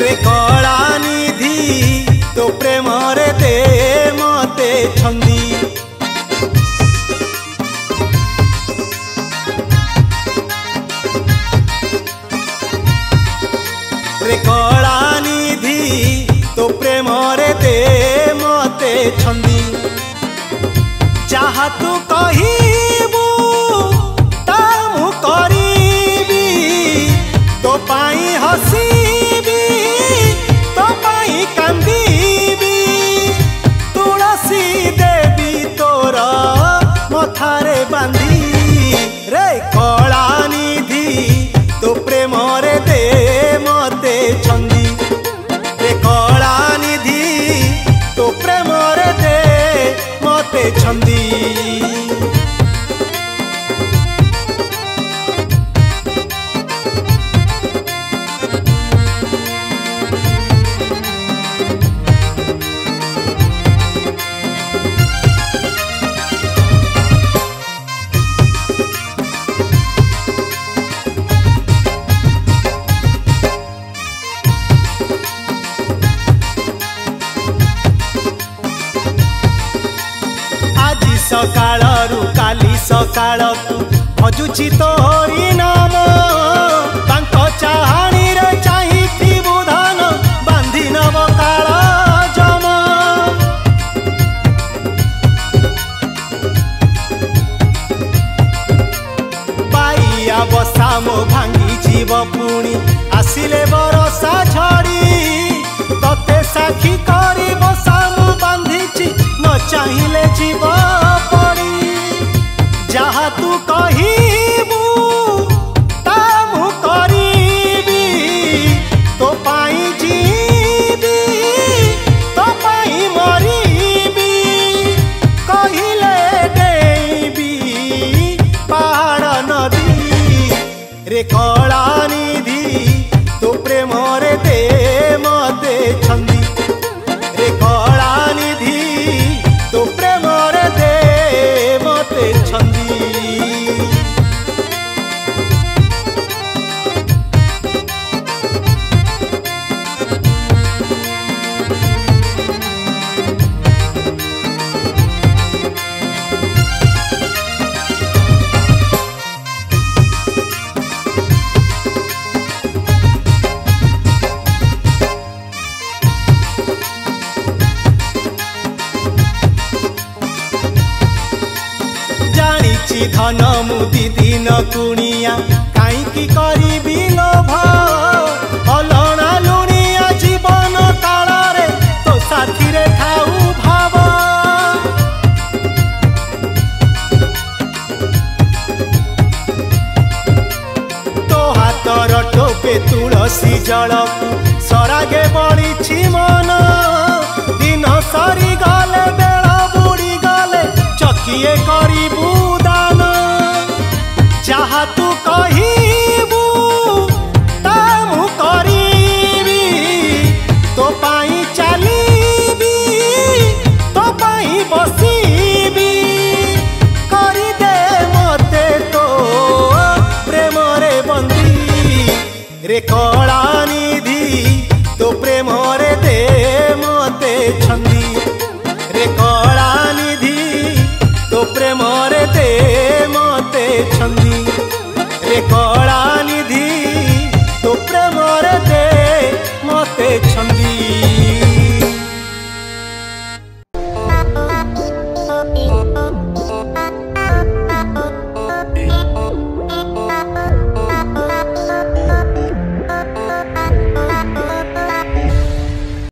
रे कला निधि तो प्रेम रे दे मते छंदी रे कला निधि तो प्रेम रे दे मते छंदी जहा तू कहिबू ता मु करिबी तो पाई हसीबी तो पाई कांदीबी तुलसी देवी तोर मथारे बांधी रे कला निधि तो प्रेम रे दे मते छंदी रे कला निधि तो प्रेम रे दे मते छंदी सकाळरू काली सकाळकू भजुची तोरी नाम तांको चाहाणी रे चाहिथि बुधान बांधी नव काळ जम बाइया बसा मो भांगी जीव पुणी आसिले बरसा झड़ी तते साखी करी बसा मु बांधीची न चाहिले जीव जहा तू कहिबू ता मु करिबी तो पाई जीबी तो पाई मरिबी कहिले देबी पहाड़ नदी रे कला निधि तो प्रेम रे दे मते छंदी रे कला निधि तो प्रेम रे दे मते छंदी धन मुदी दिन कुणिया काईकी करी लोभ अलना लुणिया जीवन काल रे तो साथी रे खाऊ भाव तो हाथर टोपे तुलसी जल सरागे बड़ी मन दिन सरी गले बेल बुड़ी गले चकिए करिबू जहा तू कहिबू ता मु करिबी तो पाई चलीबी तो पाई बसीबी करी दे मते तो प्रेम रे बंदी रे कला निधि तो प्रेम रे दे मते छंदी रे कला निधि तो प्रेम रे दे मते छंदी रे कला निधि तो प्रेम रे दे मते छंदी।